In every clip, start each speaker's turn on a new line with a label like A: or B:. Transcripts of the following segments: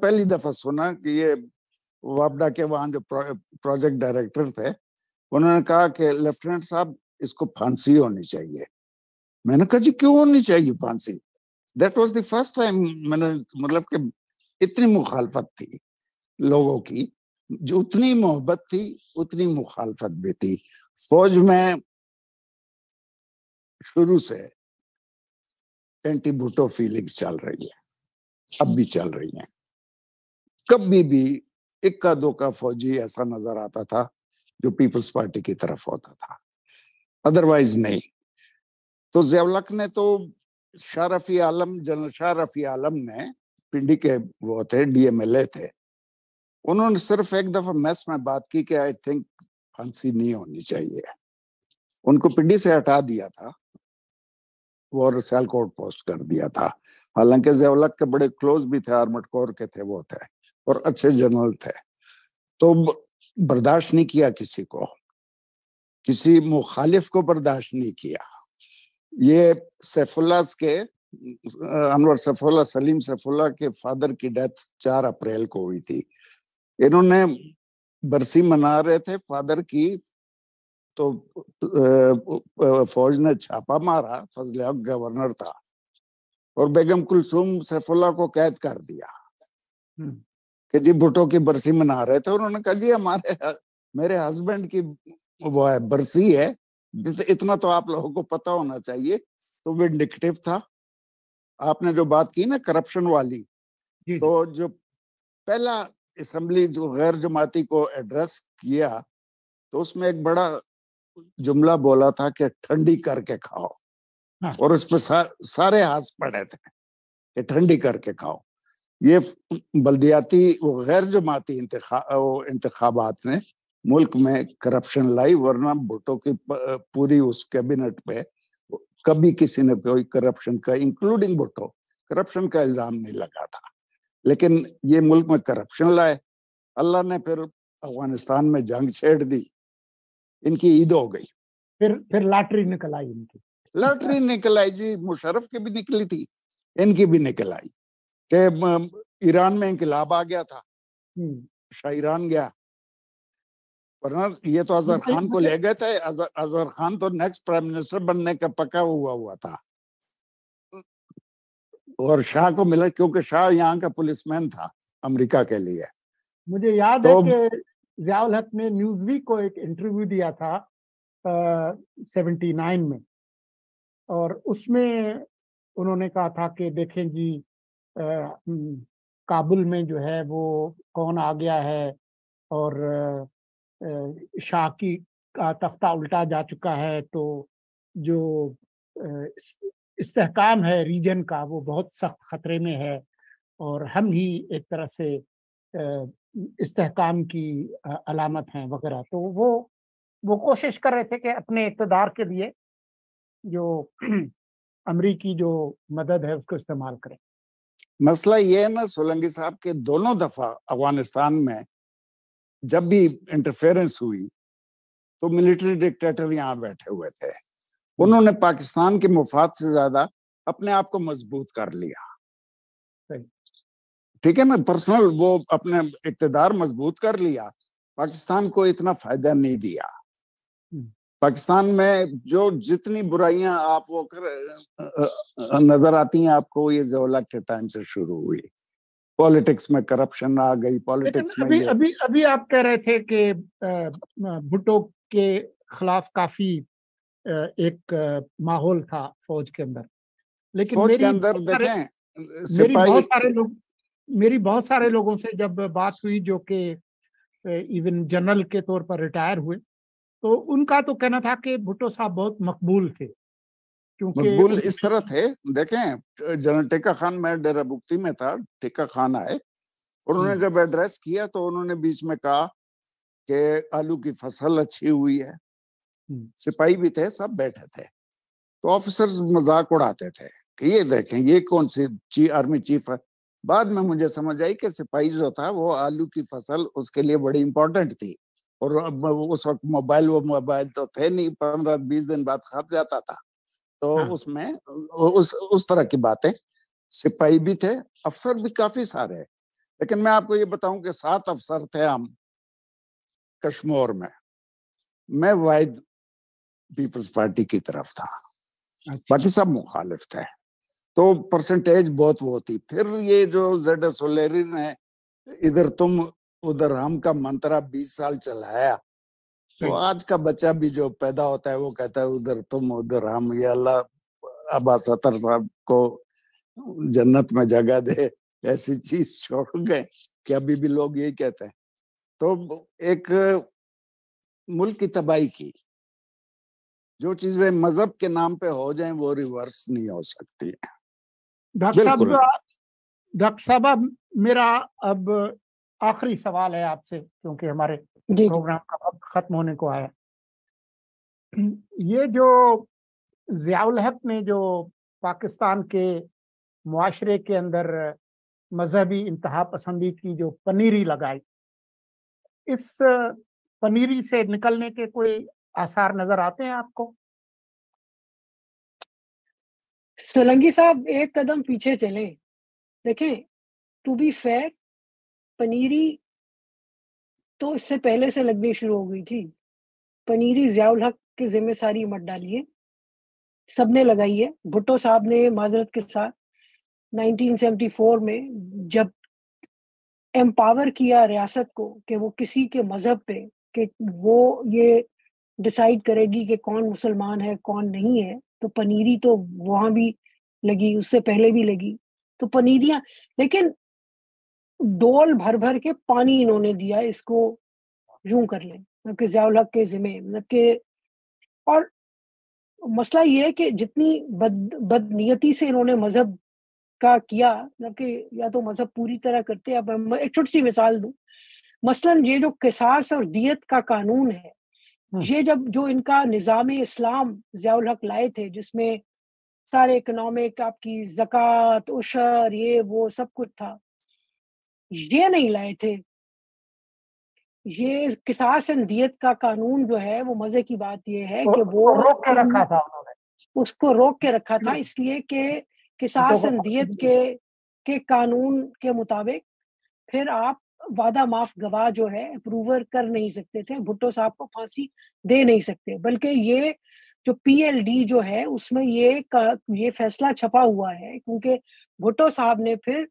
A: پہلی دفعہ سنا کہ یہ وابڈا کے وہاں جو پروجیکٹ ڈائریکٹر تھے انہوں نے کہا کہ لیفٹیننٹ صاحب اس کو پھانسی ہونی چاہیے. میں نے کہا جی کیوں ہونی چاہیے پھانسی؟ That was the first time میں نے مطلب کہ اتنی مخالفت تھی لوگوں کی، جو اتنی محبت تھی اتنی مخالفت بھی تھی. فوج میں شروع سے اینٹی بھٹو فیلنگ چل رہی ہے، اب بھی چل رہی ہیں. کبھی بھی اکا دوکا فوجی ایسا نظر آتا تھا جو پیپلز پارٹی کی طرف ہوتا تھا، ادروائز نہیں. تو ضیاء الحق نے تو شاہ رفیع عالم، جنرل شاہ رفیع عالم نے پنڈی کے وہ تھے ڈی ایم ایل اے تھے، انہوں نے صرف ایک دفعہ میس میں بات کی کہ آئی تھنک پھانسی نہیں ہونی چاہیے. ان کو پنڈی سے ہٹا دیا تھا اور سیالکوٹ پوسٹ کر دیا تھا. حالانکہ ضیاء الحق کے بڑے کلوز بھی تھے، آرمڈ کور کے تھے وہ تھے اور اچھے جنرل تھے. تو برداشت نہیں کیا کسی کو، کسی مخالف کو برداشت نہیں کیا. یہ سیف اللہ کے انور سیف اللہ، سلیم سیف اللہ کے فادر کی ڈیتھ 4 اپریل کو ہوئی تھی. انہوں نے برسی منا رہے تھے فادر کی، تو فوج نے چھاپا مارا، فضل حق گورنر تھا، اور بیگم کلثوم سیف اللہ کو قید کر دیا کہ جی بھٹو کی برسی منا رہے تھے. انہوں نے کہا جی میرے ہسبینڈ کی وہ ہے برسی ہے، اتنا تو آپ لوگوں کو پتا ہونا چاہیے. تو وینڈکٹیو تھا. آپ نے جو بات کی نا کرپشن والی، تو جو پہلا اسمبلی جو غیر جماعتی کو ایڈریس کیا تو اس میں ایک بڑا جملہ بولا تھا کہ ٹھنڈی کر کے کھاؤ، اور اس پہ سارے ہاتھ پڑے تھے کہ ٹھنڈی کر کے کھاؤ. یہ بلدیاتی غیر جماعتی انتخابات نے ملک میں کرپشن لائی، ورنہ بھٹو کی پوری اس کیبنٹ پہ کبھی کسی نے کوئی کرپشن کا، انکلوڈنگ بھٹو، کرپشن کا الزام نہیں لگا تھا. لیکن یہ ملک میں کرپشن لائے. اللہ نے پھر افغانستان میں جنگ چھیڑ دی، ان کی عید ہو گئی.
B: پھر لاٹری نکل آئی، ان کی
A: لاٹری نکل آئی جی. مشرف کی بھی نکلی تھی، ان کی بھی نکل آئی کہ ایران میں انقلاب آ گیا تھا، شاہ ایران گیا. ورنہ یہ تو اظہر خان کو لے گئے تھے. اظہر خان تو نیکسٹ پرائم منسٹر بننے کا پکا ہوا تھا، اور شاہ کو ملا کیونکہ شاہ یہاں کا پولیس مین تھا امریکہ کے لیے.
B: مجھے یاد ہے کہ ضیاء الحق نے نیوز ویک کو ایک انٹرویو دیا تھا 79 میں، اور اس میں انہوں نے کہا تھا کہ دیکھیں جی کابل میں جو ہے وہ کون آ گیا ہے، اور شاہ کی کا تختہ الٹا جا چکا ہے، تو جو استحکام ہے ریجن کا وہ بہت سخت خطرے میں ہے، اور ہم ہی ایک طرح سے استحکام کی علامت ہیں وغیرہ. تو وہ کوشش کر رہے تھے کہ اپنے اقتدار کے لیے جو امریکی جو مدد ہے اس کو استعمال کریں.
A: مسئلہ یہ ہے نا سولنگی صاحب کے دونوں دفعہ افغانستان میں جب بھی انٹرفیئرنس ہوئی تو ملٹری ڈکٹیٹر یہاں بیٹھے ہوئے تھے. انہوں نے پاکستان کے مفاد سے زیادہ اپنے آپ کو مضبوط کر لیا. ٹھیک ہے نا، پرسنل وہ اپنے اقتدار مضبوط کر لیا، پاکستان کو اتنا فائدہ نہیں دیا. پاکستان میں جو جتنی برائیاں آپ وہ نظر آتی ہیں آپ کو، یہ ضیاء الحق کے ٹائم سے شروع ہوئی. پالیٹکس میں کرپشن آ گئی، پالیٹکس میں
B: ابھی آپ کہہ رہے تھے کہ بھٹو کے خلاف کافی ایک ماحول تھا فوج کے اندر، لیکن
A: فوج کے اندر دیکھیں
B: میری بہت سارے لوگوں سے جب بات ہوئی جو کہ ایون جنرل کے طور پر ریٹائر ہوئے، تو ان کا تو کہنا تھا کہ بھٹو صاحب بہت مقبول تھے.
A: مقبول اس طرح تھے، دیکھیں جنرل ٹیکا خان، میں ڈیرہ بگٹی میں تھا، ٹیکا خان آئے، انہوں نے جب ایڈریس کیا تو انہوں نے بیچ میں کہا کہ آلو کی فصل اچھی ہوئی ہے. سپاہی بھی تھے، سب بیٹھے تھے، تو آفیسرز مذاق اڑاتے تھے کہ یہ دیکھیں یہ کون سی آرمی چیف ہے. بعد میں مجھے سمجھ آئی کہ سپاہی جو تھا وہ آلو کی فصل اس کے لیے بڑی امپورٹنٹ تھی، اور اس وقت موبائل تو تھے نہیں، 15-20 دن بعد خط جاتا تھا. تو اس میں اس طرح کی باتیں، سپاہی بھی تھے، افسر بھی کافی سارے. لیکن میں آپ کو یہ بتاؤں کہ 7 افسر تھے ہم کشمور میں واحد پیپلز پارٹی کی طرف تھا، باقی سب مخالف تھے، تو پرسنٹیج بہت وہ تھی۔ پھر یہ جو زیڈ ایس اولیری نے ادھر تم ادھر ہم کا منترا 20 سال چلایا، تو آج کا بچہ بھی جو پیدا ہوتا ہے وہ کہتا ہے ادھر تم ادھر ہم، یہ اللہ عباس اطہر صاحب کو جنت میں جگہ دے، ایسی چیز چھوڑ گئے کہ ابھی بھی لوگ یہی کہتے ہیں۔ تو ایک ملک کی تباہی کی، جو چیزیں مذہب کے نام پہ ہو جائیں وہ ریورس نہیں ہو سکتی۔
B: ڈاکٹر صاحب میرا اب آخری سوال ہے آپ سے، کیونکہ ہمارے پروگرام کا وقت ختم ہونے کو آیا۔ یہ جو ضیاء الحق نے جو پاکستان کے معاشرے کے اندر مذہبی انتہا پسندی کی جو پنیری لگائی، اس پنیری سے نکلنے کے کوئی آثار نظر آتے ہیں آپ کو؟
C: سولنگی صاحب ایک قدم پیچھے چلیں، دیکھیں ٹو بی فیئر پنیری تو اس سے پہلے سے لگنی شروع ہو گئی تھی۔ پنیری ضیاء الحق کے ذمہ ساری مت ڈالیے، سب نے لگائی ہے۔ بھٹو صاحب نے معذرت کے ساتھ 1974 میں جب امپاور کیا ریاست کو کہ وہ کسی کے مذہب پہ کہ وہ یہ ڈیسائیڈ کرے گی کہ کون مسلمان ہے کون نہیں ہے، تو پنیری تو وہاں بھی لگی، اس سے پہلے بھی لگی۔ تو پنیریاں، لیکن ڈول بھر بھر کے پانی انہوں نے دیا اس کو یوں کر لیں، مطلب کہ ضیاء الحق کے ذمہ، مطلب کہ، اور مسئلہ یہ ہے کہ جتنی بد نیتی سے انہوں نے مذہب کا کیا، مطلب کہ یا تو مذہب پوری طرح کرتے۔ اب ایک چھوٹی سی مثال دوں، مثلاً یہ جو قصاص اور دیت کا قانون ہے، یہ جو ان کا نظام اسلام ضیاء الحق لائے تھے، جس میں سارے اکنامک، آپ کی زکوٰۃ، عشر، یہ وہ سب کچھ تھا، یہ نہیں لائے تھے۔ یہ قصاص اور دیت کا قانون جو ہے، وہ مزے کی بات یہ ہے کہ وہ
B: روک کے رکھا تھا انہوں نے،
C: اس کو روک کے رکھا تھا، اس لیے کہ قصاص اور دیت کے قانون کے مطابق پھر آپ وعدہ معاف گواہ جو ہے اپروور کر نہیں سکتے تھے، بھٹو صاحب کو پھانسی دے نہیں سکتے، بلکہ یہ جو پی ایل ڈی جو ہے اس میں یہ فیصلہ چھپا ہوا ہے، کیونکہ بھٹو صاحب نے پھر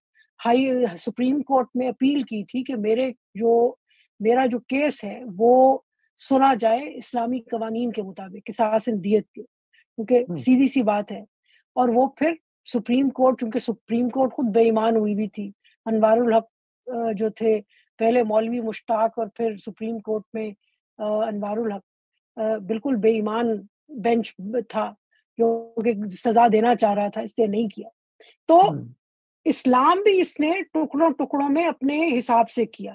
C: سپریم کورٹ میں اپیل کی تھی کہ میرا جو کیس ہے وہ سنا جائے اسلامی قوانین کے مطابق، قصاص دیت کے، کیونکہ سیدھی سی بات ہے۔ اور وہ پھر سپریم کورٹ، چونکہ سپریم کورٹ خود بے ایمان ہوئی بھی تھی، انوار الحق جو تھے پہلے مولوی مشتاق اور پھر سپریم کورٹ میں انوار الحق بالکل بے ایمان بینچ تھا جو کہ سزا دینا چاہ رہا تھا، اس نے نہیں کیا۔ تو اسلام بھی اس نے ٹکڑوں ٹکڑوں میں اپنے حساب سے کیا،